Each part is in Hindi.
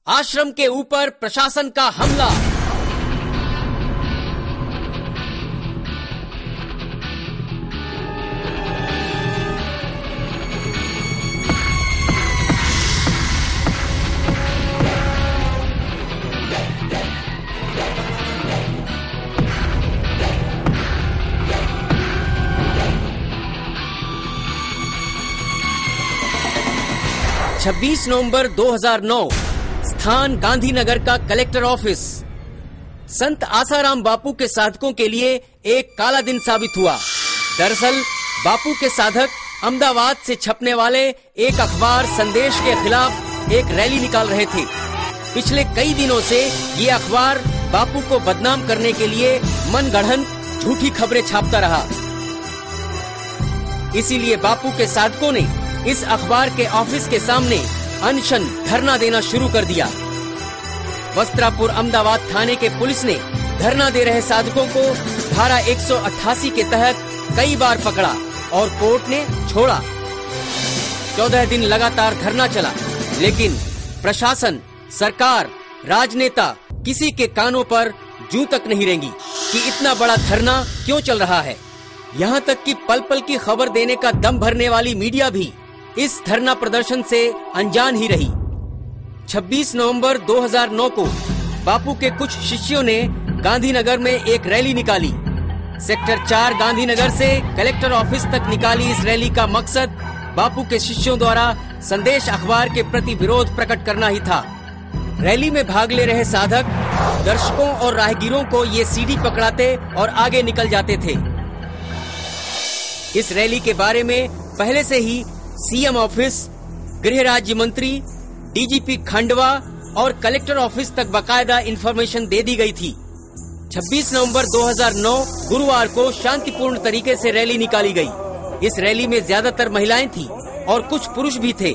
आश्रम के ऊपर प्रशासन का हमला। छब्बीस नवंबर 2009, स्थान गांधीनगर का कलेक्टर ऑफिस संत आसाराम बापू के साधकों के लिए एक काला दिन साबित हुआ। दरअसल बापू के साधक अहमदाबाद से छपने वाले एक अखबार संदेश के खिलाफ एक रैली निकाल रहे थे। पिछले कई दिनों से ये अखबार बापू को बदनाम करने के लिए मनगढ़ंत झूठी खबरें छापता रहा। इसीलिए बापू के साधकों ने इस अखबार के ऑफिस के सामने अनशन धरना देना शुरू कर दिया। वस्त्रापुर अहमदाबाद थाने के पुलिस ने धरना दे रहे साधकों को धारा 188 के तहत कई बार पकड़ा और कोर्ट ने छोड़ा। 14 दिन लगातार धरना चला, लेकिन प्रशासन, सरकार, राजनेता किसी के कानों पर जूं तक नहीं रेंगी कि इतना बड़ा धरना क्यों चल रहा है। यहाँ तक कि पल पल की खबर देने का दम भरने वाली मीडिया भी इस धरना प्रदर्शन से अनजान ही रही। 26 नवंबर 2009 को बापू के कुछ शिष्यों ने गांधीनगर में एक रैली निकाली। सेक्टर 4 गांधीनगर से कलेक्टर ऑफिस तक निकाली इस रैली का मकसद बापू के शिष्यों द्वारा संदेश अखबार के प्रति विरोध प्रकट करना ही था। रैली में भाग ले रहे साधक दर्शकों और राहगीरों को ये सीडी पकड़ाते और आगे निकल जाते थे। इस रैली के बारे में पहले से ही सीएम ऑफिस, गृह राज्य मंत्री, डीजीपी खंडवा और कलेक्टर ऑफिस तक बकायदा इन्फॉर्मेशन दे दी गई थी। 26 नवंबर 2009 गुरुवार को शांतिपूर्ण तरीके से रैली निकाली गई। इस रैली में ज्यादातर महिलाएं थी और कुछ पुरुष भी थे।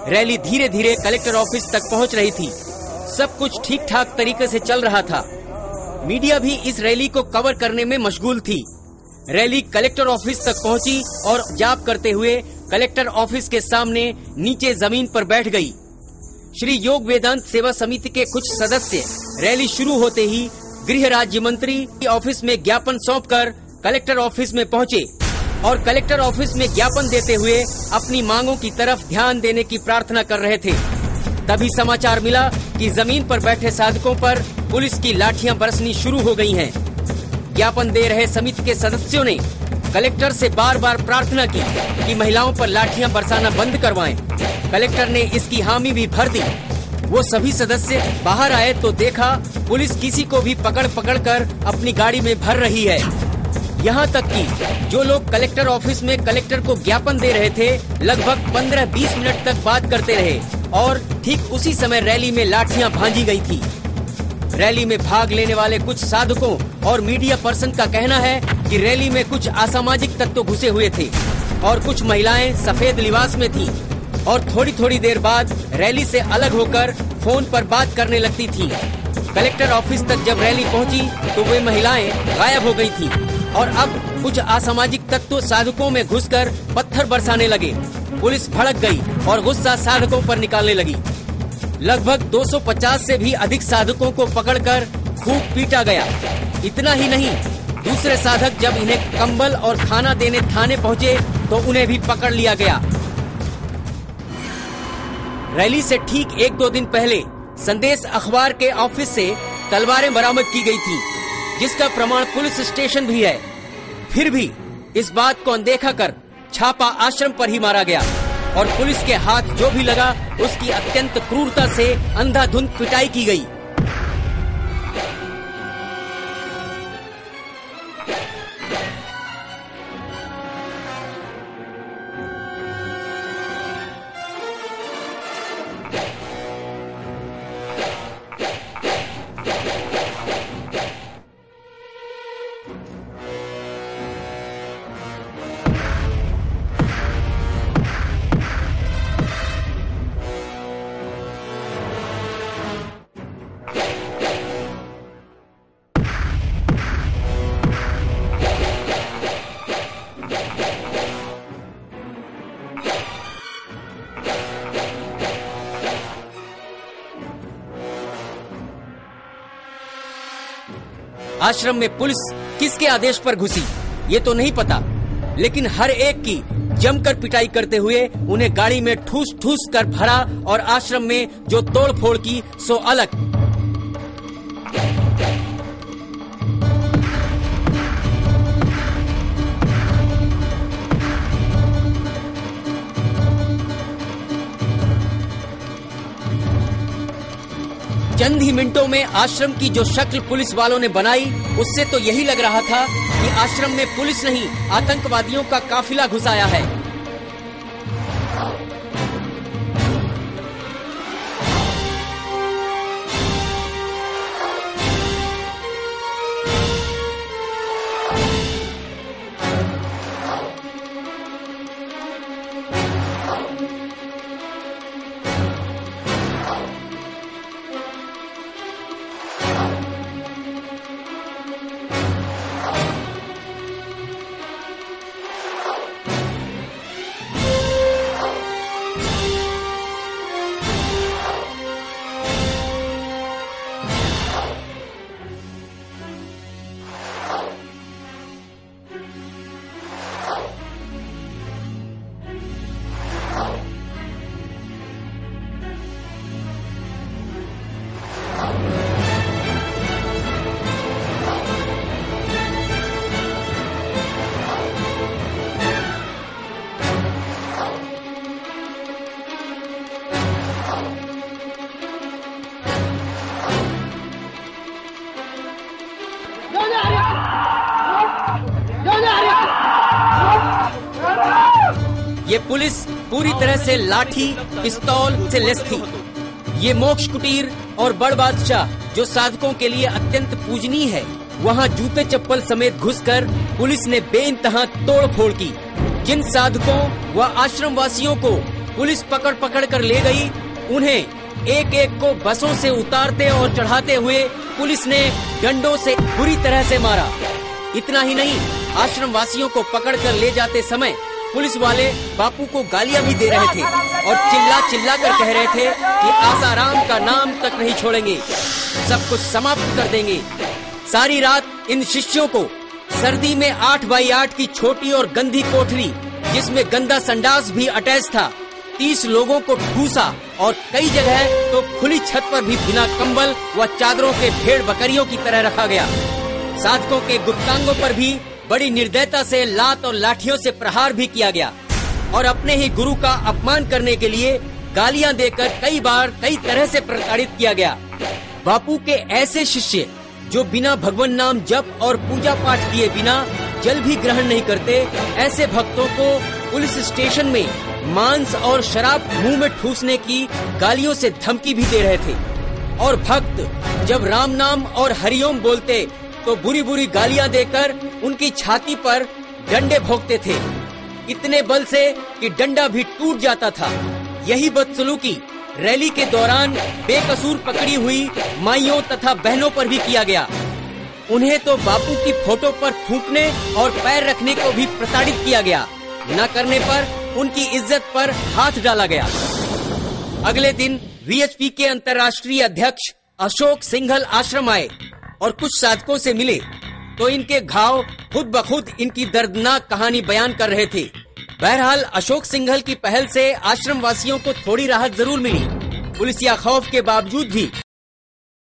रैली धीरे धीरे कलेक्टर ऑफिस तक पहुंच रही थी। सब कुछ ठीक ठाक तरीके से चल रहा था। मीडिया भी इस रैली को कवर करने में मशगूल थी। रैली कलेक्टर ऑफिस तक पहुंची और जाप करते हुए कलेक्टर ऑफिस के सामने नीचे जमीन पर बैठ गई। श्री योग वेदांत सेवा समिति के कुछ सदस्य रैली शुरू होते ही गृह राज्य मंत्री ऑफिस में ज्ञापन सौंपकर कलेक्टर ऑफिस में पहुंचे और कलेक्टर ऑफिस में ज्ञापन देते हुए अपनी मांगों की तरफ ध्यान देने की प्रार्थना कर रहे थे। तभी समाचार मिला कि जमीन पर बैठे साधकों पर पुलिस की लाठियां बरसनी शुरू हो गई हैं। ज्ञापन दे रहे समिति के सदस्यों ने कलेक्टर से बार बार प्रार्थना की कि महिलाओं पर लाठियां बरसाना बंद करवाएं। कलेक्टर ने इसकी हामी भी भर दी। वो सभी सदस्य बाहर आए तो देखा पुलिस किसी को भी पकड़ पकड़ कर अपनी गाड़ी में भर रही है। यहाँ तक कि जो लोग कलेक्टर ऑफिस में कलेक्टर को ज्ञापन दे रहे थे लगभग 15-20 मिनट तक बात करते रहे और ठीक उसी समय रैली में लाठियां भांजी गई थी। रैली में भाग लेने वाले कुछ साधकों और मीडिया पर्सन का कहना है कि रैली में कुछ असामाजिक तत्व घुसे हुए थे और कुछ महिलाएं सफेद लिबास में थीं और थोड़ी थोड़ी देर बाद रैली से अलग होकर फोन पर बात करने लगती थीं। कलेक्टर ऑफिस तक जब रैली पहुंची तो वे महिलाएं गायब हो गई थीं और अब कुछ असामाजिक तत्व साधकों में घुसकर पत्थर बरसाने लगे। पुलिस भड़क गई और गुस्सा साधकों पर निकालने लगी। लगभग 250 से भी अधिक साधकों को पकड़कर खूब पीटा गया। इतना ही नहीं, दूसरे साधक जब इन्हें कंबल और खाना देने थाने पहुंचे तो उन्हें भी पकड़ लिया गया। रैली से ठीक 1-2 दिन पहले संदेश अखबार के ऑफिस से तलवारें बरामद की गई थी, जिसका प्रमाण पुलिस स्टेशन भी है। फिर भी इस बात को अनदेखा कर छापा आश्रम पर ही मारा गया और पुलिस के हाथ जो भी लगा उसकी अत्यंत क्रूरता से अंधाधुंध पिटाई की गई। आश्रम में पुलिस किसके आदेश पर घुसी ये तो नहीं पता, लेकिन हर एक की जमकर पिटाई करते हुए उन्हें गाड़ी में ठूस ठूस कर भरा और आश्रम में जो तोड़ फोड़ की सो अलग। चंद ही मिनटों में आश्रम की जो शक्ल पुलिस वालों ने बनाई उससे तो यही लग रहा था कि आश्रम में पुलिस नहीं आतंकवादियों का काफिला घुस आया है। ये पुलिस पूरी तरह से लाठी पिस्तौल से लैस थी। ये मोक्ष कुटीर और बड़ बादशाह जो साधकों के लिए अत्यंत पूजनीय है, वहाँ जूते चप्पल समेत घुसकर पुलिस ने बेइंतहा तोड़ फोड़ की। जिन साधकों व आश्रम वासियों को पुलिस पकड़ पकड़ कर ले गई, उन्हें एक एक को बसों से उतारते और चढ़ाते हुए पुलिस ने डंडों से बुरी तरह से मारा। इतना ही नहीं, आश्रम वासियों को पकड़ कर ले जाते समय पुलिस वाले बापू को गालियां भी दे रहे थे और चिल्ला चिल्ला कर कह रहे थे कि आसाराम का नाम तक नहीं छोड़ेंगे, सब कुछ समाप्त कर देंगे। सारी रात इन शिष्यों को सर्दी में 8x8 की छोटी और गंदी कोठरी, जिसमें गंदा संडास भी अटैच था, 30 लोगों को ठूसा और कई जगह तो खुली छत पर भी बिना कंबल व चादरों के भेड़ बकरियों की तरह रखा गया। साधकों के गुप्तांगों पर भी बड़ी निर्दयता से लात और लाठियों से प्रहार भी किया गया और अपने ही गुरु का अपमान करने के लिए गालियां देकर कई बार कई तरह से प्रताड़ित किया गया। बापू के ऐसे शिष्य जो बिना भगवान नाम जप और पूजा पाठ किए बिना जल भी ग्रहण नहीं करते, ऐसे भक्तों को पुलिस स्टेशन में मांस और शराब मुंह में ठूसने की गालियों से धमकी भी दे रहे थे। और भक्त जब राम नाम और हरिओम बोलते तो बुरी बुरी गालियां देकर उनकी छाती पर डंडे भोंकते थे, इतने बल से कि डंडा भी टूट जाता था। यही बदसलूकी रैली के दौरान बेकसूर पकड़ी हुई माइयों तथा बहनों पर भी किया गया। उन्हें तो बापू की फोटो पर थूकने और पैर रखने को भी प्रताड़ित किया गया। न करने पर उनकी इज्जत पर हाथ डाला गया। अगले दिन वीएचपी के अंतर्राष्ट्रीय अध्यक्ष अशोक सिंघल आश्रम आए और कुछ साधकों से मिले तो इनके घाव खुद ब खुद इनकी दर्दनाक कहानी बयान कर रहे थे। बहरहाल अशोक सिंघल की पहल से आश्रम वासियों को थोड़ी राहत जरूर मिली। पुलिस या खौफ के बावजूद भी